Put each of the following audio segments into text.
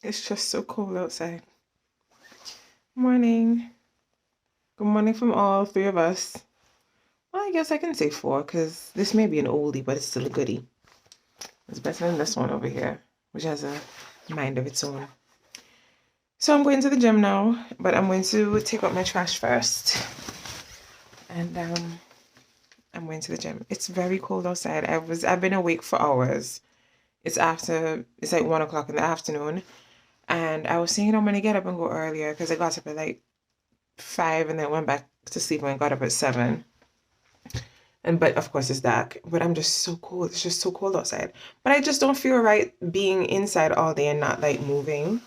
It's just so cold outside. Morning. Good morning from all three of us. Well, I guess I can say four because this may be an oldie, but it's still a goodie. It's better than this one over here, which has a mind of its own. So I'm going to the gym now, but I'm going to take out my trash first. And I'm going to the gym. It's very cold outside. I've been awake for hours. It's like 1 o'clock in the afternoon. And I was saying I'm gonna get up and go earlier because I got up at like 5 and then went back to sleep and got up at 7. But of course it's dark. But I'm just so cold. It's just so cold outside. But I just don't feel right being inside all day and not like moving.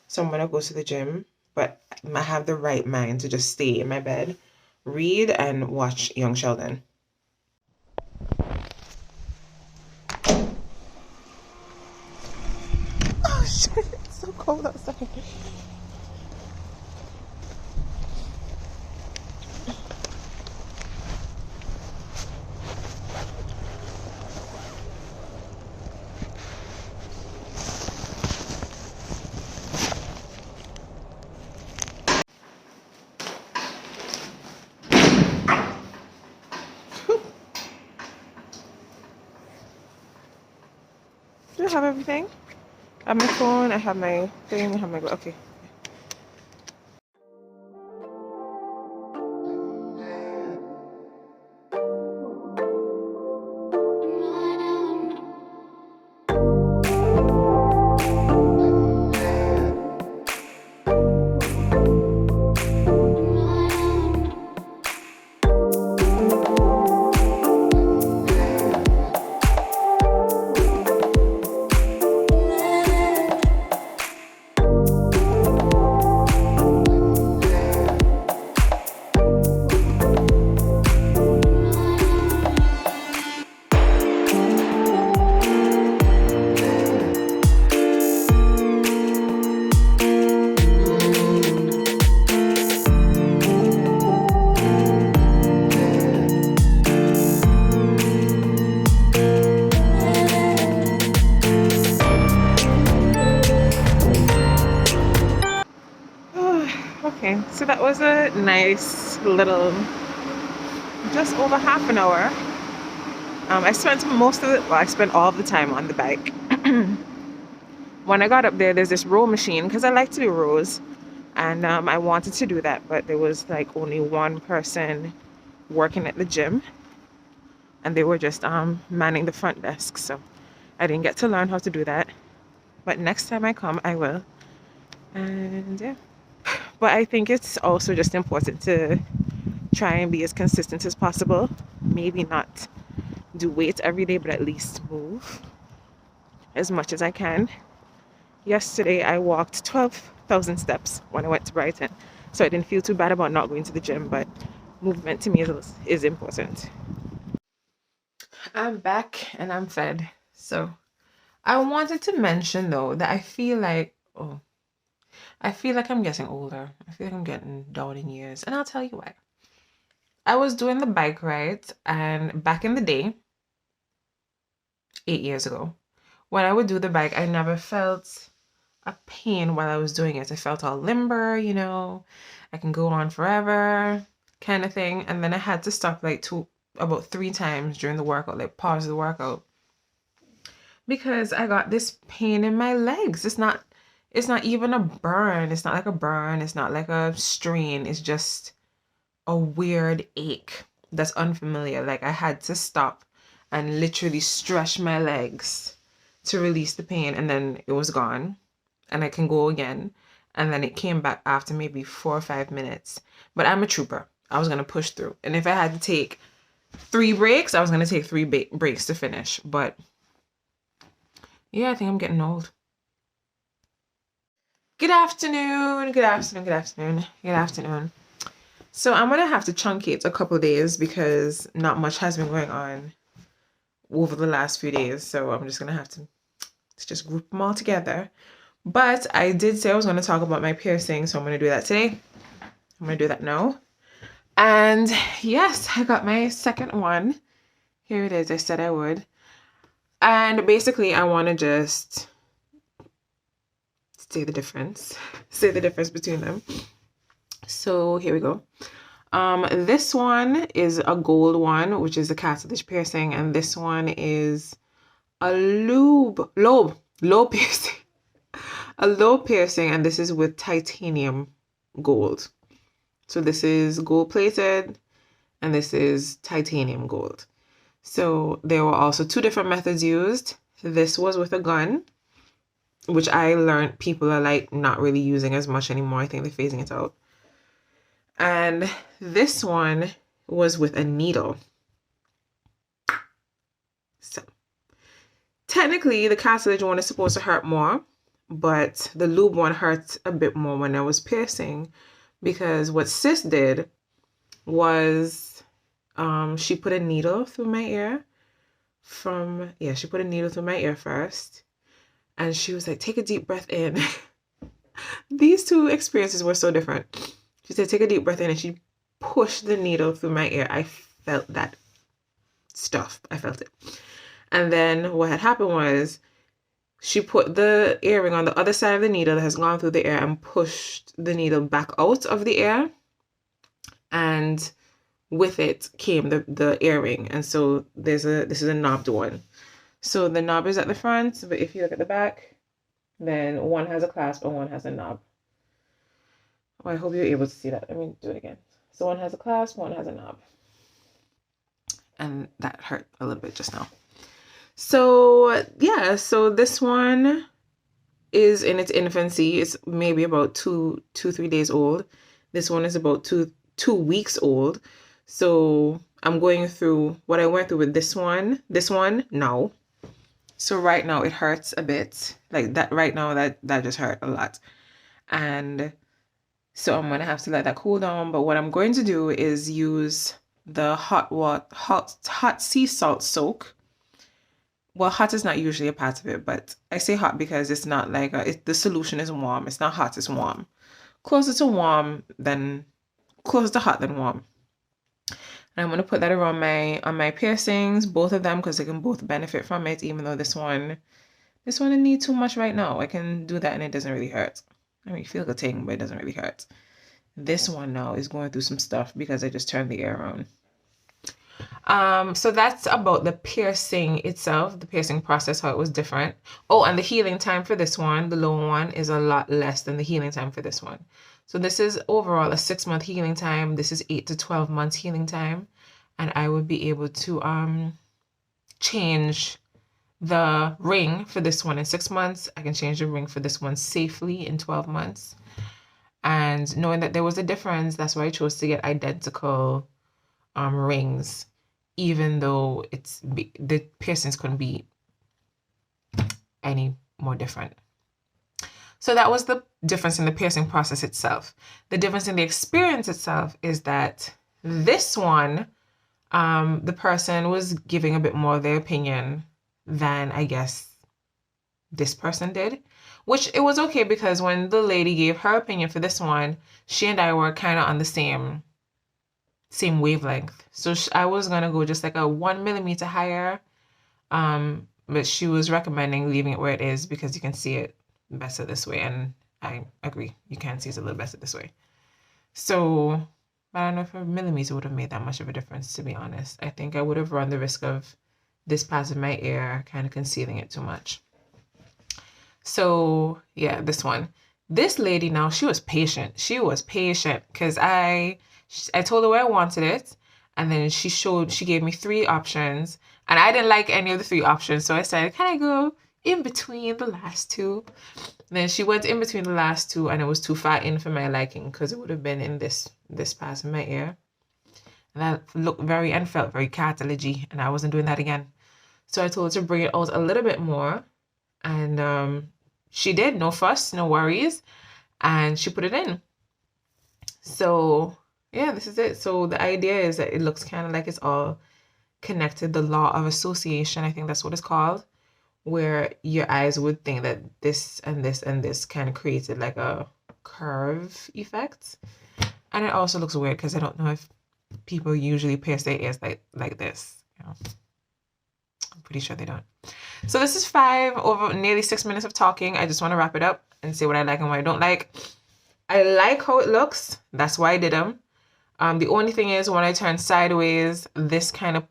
So I'm gonna go to the gym. But I have the right mind to just stay in my bed, read, and watch Young Sheldon. Oh shit! It's so cold outside. Do I have everything? I have my phone, I have my thing, I have my... Okay. Okay, so that was a nice little, just over half an hour. I spent I spent all of the time on the bike. When I got up there's this row machine because I like to do rows, and I wanted to do that, but there was like only one person working at the gym, and they were just manning the front desk, so I didn't get to learn how to do that. But next time I come, I will. And yeah. But I think it's also just important to try and be as consistent as possible. Maybe not do weights every day, but at least move as much as I can. Yesterday, I walked 12,000 steps when I went to Brighton. So I didn't feel too bad about not going to the gym, but movement to me is important. I'm back and I'm fed. So I wanted to mention though that I feel like I'm getting older. I feel like I'm getting down in years. And I'll tell you why. I was doing the bike ride, and back in the day, 8 years ago, when I would do the bike, I never felt a pain while I was doing it. I felt all limber, I can go on forever kind of thing. And then I had to stop like about 3 times during the workout, like pause the workout, because I got this pain in my legs. It's not even a burn. It's not like a burn. It's not like a strain. It's just a weird ache that's unfamiliar. Like I had to stop and literally stretch my legs to release the pain, and then it was gone, and I can go again. And then it came back after maybe 4 or 5 minutes. But I'm a trooper. I was gonna push through, and if I had to take 3 breaks, I was gonna take 3 breaks to finish. But yeah, I think I'm getting old. Good afternoon. Good afternoon. Good afternoon. Good afternoon. So I'm gonna have to truncate a couple of days because not much has been going on over the last few days. So I'm just gonna have to just group them all together. But I did say I was gonna talk about my piercing, so I'm gonna do that today. I'm gonna do that now. And yes, I got my second one. Here it is. I said I would. And basically I want to just say the difference. Say the difference between them. So here we go. This one is a gold one, which is a cartilage piercing, and this one is a lobe piercing. A lobe piercing, and this is with titanium gold. So this is gold plated, and this is titanium gold. So there were also two different methods used. This was with a gun, which I learned people are like not really using as much anymore. I think they're phasing it out. And this one was with a needle. So technically the cartilage one is supposed to hurt more, but the lube one hurt a bit more when I was piercing, because what sis did was she put a needle through my ear she put a needle through my ear first, and she was like, take a deep breath in. These two experiences were so different. She said, take a deep breath in, and she pushed the needle through my ear. I felt that stuff. I felt it. And then what had happened was she put the earring on the other side of the needle that has gone through the ear and pushed the needle back out of the ear. And with it came the earring. And so this is a knobbed one. So the knob is at the front, but if you look at the back, then one has a clasp and one has a knob. Oh, I hope you're able to see that. Let me do it again. So one has a clasp, one has a knob. And that hurt a little bit just now. So yeah, so this one is in its infancy. It's maybe about 3 days old. This one is about two weeks old. So I'm going through what I went through with this one now. So right now it hurts a bit. Like that right now, that just hurt a lot. And so I'm gonna have to let that cool down. But what I'm going to do is use the hot sea salt soak. Well, hot is not usually a part of it, but I say hot because it's not like the solution is warm. It's not hot, it's warm. Closer to hot than warm. And I'm going to put that around on my piercings, both of them, because they can both benefit from it, even though this one I need too much right now. I can do that and it doesn't really hurt. I mean, you feel the thing, but it doesn't really hurt. This one now is going through some stuff because I just turned the air on. So that's about the piercing itself, the piercing process, how it was different. Oh, and the healing time for this one, the low one, is a lot less than the healing time for this one. So this is overall a 6-month healing time. This is 8 to 12 months healing time. And I would be able to change the ring for this one in 6 months. I can change the ring for this one safely in 12 months. And knowing that there was a difference, that's why I chose to get identical rings, even though the piercings couldn't be any more different. So that was the difference in the piercing process itself. The difference in the experience itself is that this one, the person was giving a bit more of their opinion than I guess this person did, which it was okay, because when the lady gave her opinion for this one, she and I were kind of on the same wavelength. So I was gonna go just like a 1 millimeter higher, but she was recommending leaving it where it is because you can see it better this way, and I agree, you can see it a little better this way. So I don't know if a millimeter would have made that much of a difference, to be honest. I think I would have run the risk of this part of my ear kind of concealing it too much. So yeah, this lady now, she was patient because I told her where I wanted it, and then she gave me 3 options, and I didn't like any of the 3 options, so I said, can I go in between the last 2? And then she went in between the last 2, and it was too far in for my liking, because it would have been in this part of my ear, and that looked and felt very cartilagey, and I wasn't doing that again. So I told her to bring it out a little bit more, and she did. No fuss, no worries, and she put it in. So yeah, this is it. So the idea is that it looks kind of like it's all connected. The law of association, I think that's what it's called, where your eyes would think that this and this and this kind of created like a curve effect. And it also looks weird because I don't know if people usually pierce their ears like this. You know? I'm pretty sure they don't. So this is nearly 6 minutes of talking. I just want to wrap it up and say what I like and what I don't like. I like how it looks. That's why I did them. The only thing is when I turn sideways, this kind of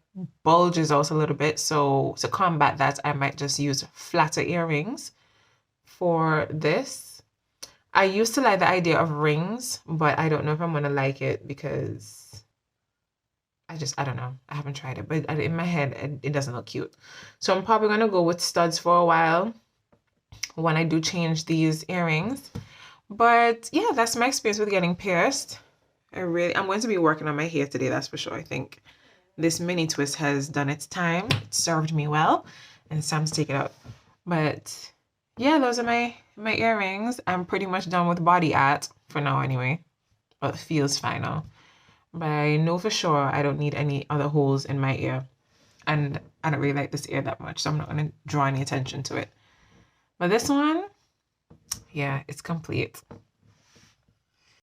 bulges out a little bit. So to combat that, I might just use flatter earrings for this. I used to like the idea of rings, but I don't know if I'm going to like it because I don't know. I haven't tried it, but in my head, it doesn't look cute. So I'm probably going to go with studs for a while when I do change these earrings. But yeah, that's my experience with getting pierced. I'm going to be working on my hair today, that's for sure. I think this mini twist has done its time. It served me well, and it's time to take it out. But yeah, those are my earrings. I'm pretty much done with body art for now anyway. Well, it feels final. But I know for sure I don't need any other holes in my ear. And I don't really like this ear that much, so I'm not going to draw any attention to it. But this one, yeah, it's complete.